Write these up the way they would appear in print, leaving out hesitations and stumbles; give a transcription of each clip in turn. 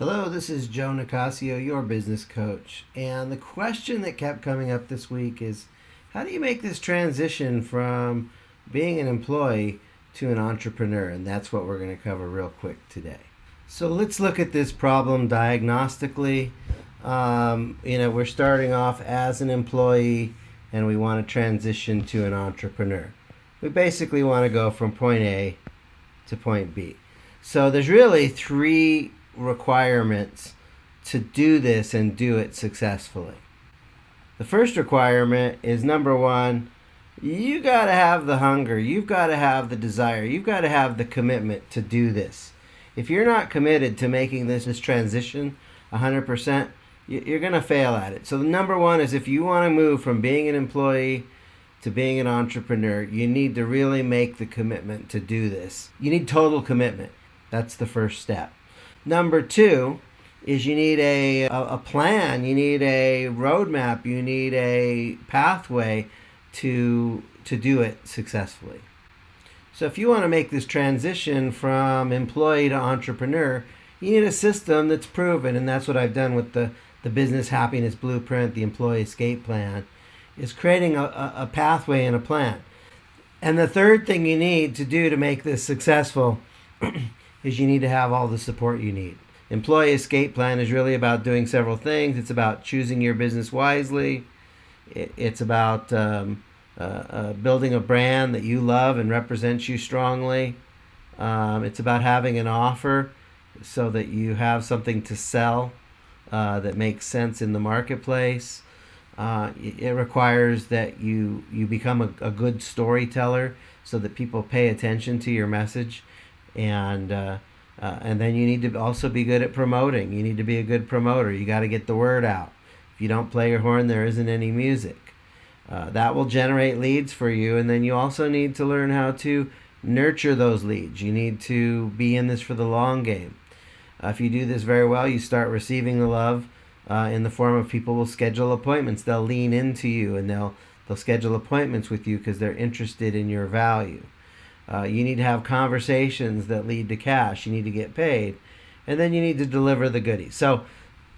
Hello, this is Joe Nicasio, your business coach. And the question that kept coming up this week is how do you make this transition from being an employee to an entrepreneur? And that's what we're going to cover real quick today. So let's look at this problem diagnostically. We're starting off as an employee and we want to transition to an entrepreneur. We basically want to go from point A to point B. So there's really three requirements to do this and do it successfully. The first requirement is number one, you got to have the hunger, you've got to have the desire, you've got to have the commitment to do this. If you're not committed to making this transition 100%, you're going to fail at it. So the number one is if you want to move from being an employee to being an entrepreneur, you need to really make the commitment to do this. You need total commitment. That's the first step. Number two is you need a plan, you need a roadmap, you need a pathway to do it successfully. So if you want to make this transition from employee to entrepreneur, you need a system that's proven, and that's what I've done with the Business Happiness Blueprint, the Employee Escape Plan, is creating a pathway and a plan. And the third thing you need to do to make this successful is you need to have all the support you need. Employee Escape Plan is really about doing several things. It's about choosing your business wisely. It's about building a brand that you love and represents you strongly. It's about having an offer so that you have something to sell that makes sense in the marketplace. It requires that you become a good storyteller so that people pay attention to your message. And then you need to also be good at promoting. You need to be a good promoter. You got to get the word out. If you don't play your horn, there isn't any music. That will generate leads for you. And then you also need to learn how to nurture those leads. You need to be in this for the long game. If you do this very well, you start receiving the love in the form of people will schedule appointments. They'll lean into you and they'll schedule appointments with you because they're interested in your value. You need to have conversations that lead to cash. You need to get paid. And then you need to deliver the goodies. So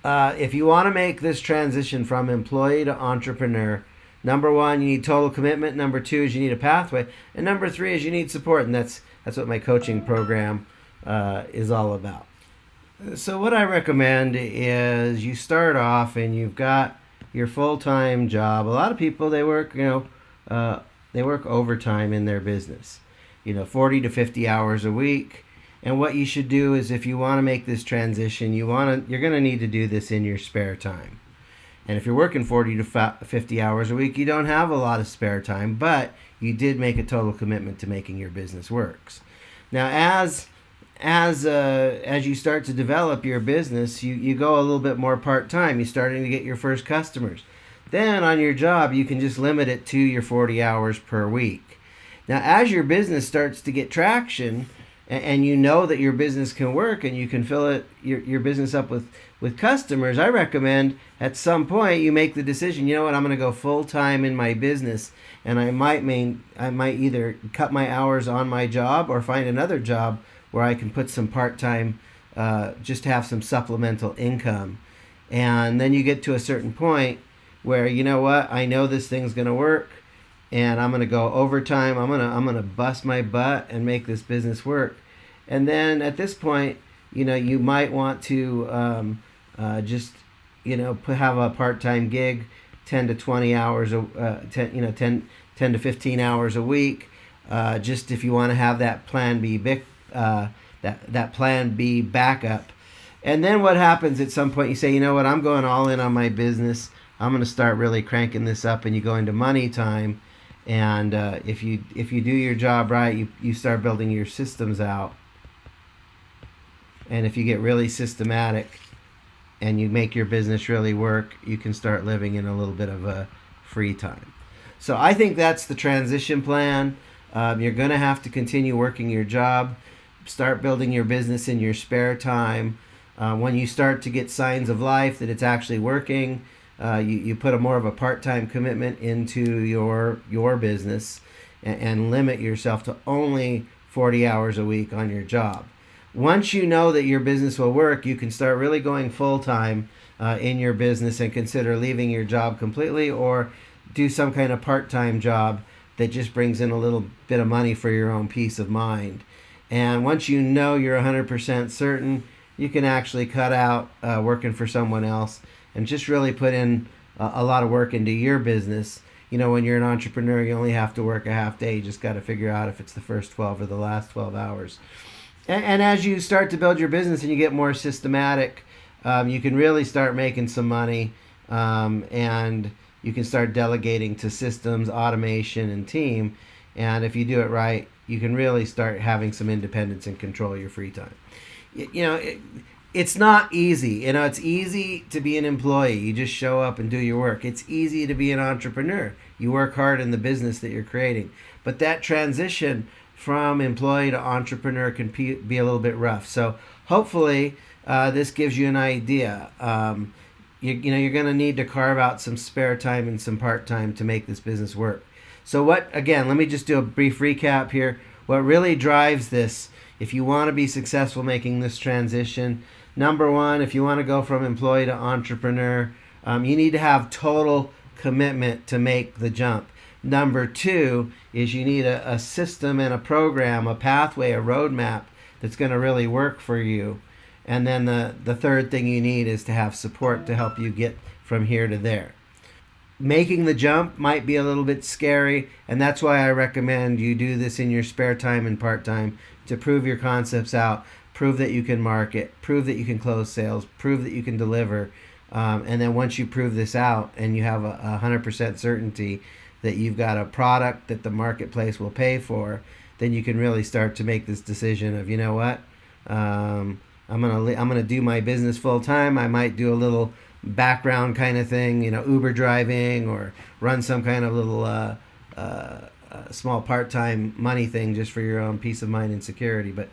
if you want to make this transition from employee to entrepreneur, number one, you need total commitment. Number two is you need a pathway. And number three is you need support. And that's what my coaching program is all about. So what I recommend is you start off and you've got your full-time job. A lot of people, they work overtime in their business. 40 to 50 hours a week. And what you should do is if you want to make this transition, you're going to need to do this in your spare time. And if you're working 40 to 50 hours a week, you don't have a lot of spare time, but you did make a total commitment to making your business works. Now, as you start to develop your business, you go a little bit more part-time. You're starting to get your first customers. Then on your job, you can just limit it to your 40 hours per week. Now, as your business starts to get traction and you know that your business can work and you can fill your business up with customers, I recommend at some point you make the decision, you know what, I'm going to go full-time in my business, and I might either cut my hours on my job or find another job where I can put some part-time, just to have some supplemental income. And then you get to a certain point where, you know what, I know this thing's going to work, and I'm going to go overtime. I'm going to bust my butt and make this business work. And then at this point, you might want to have a part-time gig, 10 to 20 hours, 10 to 15 hours a week, just if you want to have that plan B, that plan B backup. And then what happens at some point, you say, you know what, I'm going all in on my business. I'm going to start really cranking this up, and you go into money time. And if you do your job right, you start building your systems out. And if you get really systematic and you make your business really work, you can start living in a little bit of a free time. So I think that's the transition plan. You're going to have to continue working your job. Start building your business in your spare time. When you start to get signs of life that it's actually working, you put more of a part-time commitment into your business and limit yourself to only 40 hours a week on your job. Once you know that your business will work, you can start really going full time in your business and consider leaving your job completely, or do some kind of part time job that just brings in a little bit of money for your own peace of mind. And once you know you're 100% certain, you can actually cut out working for someone else and just really put in a lot of work into your business. You know, when you're an entrepreneur, you only have to work a half day. You just got to figure out if it's the first 12 or the last 12 hours. And as you start to build your business and you get more systematic, you can really start making some money, and you can start delegating to systems, automation, and team. And if you do it right, you can really start having some independence and control your free time. It's not easy. It's easy to be an employee. You just show up and do your work. It's easy to be an entrepreneur. You work hard in the business that you're creating. But that transition from employee to entrepreneur can be a little bit rough. So hopefully this gives you an idea. You're going to need to carve out some spare time and some part time to make this business work. So again, let me just do a brief recap here. What really drives this, if you want to be successful making this transition, number one, if you want to go from employee to entrepreneur, you need to have total commitment to make the jump. Number two is you need a system and a program, a pathway, a roadmap that's going to really work for you. And then the third thing you need is to have support to help you get from here to there. Making the jump might be a little bit scary, and that's why I recommend you do this in your spare time and part-time to prove your concepts out, prove that you can market, prove that you can close sales, prove that you can deliver. And then once you prove this out and you have a 100% certainty that you've got a product that the marketplace will pay for, then you can really start to make this decision of, you know what, I'm gonna do my business full time. I might do a little background kind of thing, Uber driving, or run some kind of little small part-time money thing just for your own peace of mind and security. But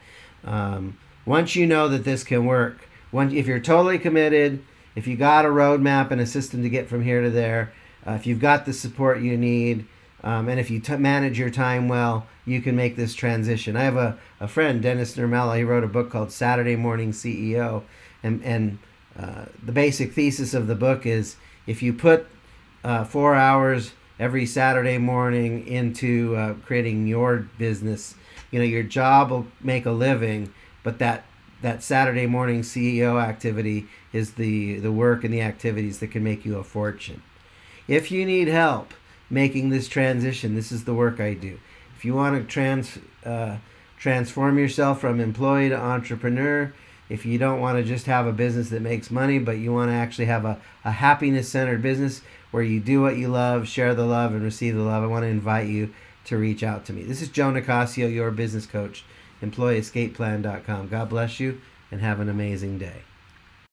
once you know that this can work, if you're totally committed, if you got a roadmap and a system to get from here to there, if you've got the support you need, and if you manage your time well, you can make this transition. I have a friend, Dennis Nurmela. He wrote a book called Saturday Morning CEO, and the basic thesis of the book is if you put 4 hours every Saturday morning into creating your business, your job will make a living, but that Saturday morning CEO activity is the work and the activities that can make you a fortune. If you need help making this transition, this is the work I do. If you want to transform yourself from employee to entrepreneur, if you don't want to just have a business that makes money, but you want to actually have a happiness-centered business where you do what you love, share the love, and receive the love, I want to invite you to reach out to me. This is Joe Nicasio, your business coach, EmployeeEscapePlan.com. God bless you, and have an amazing day.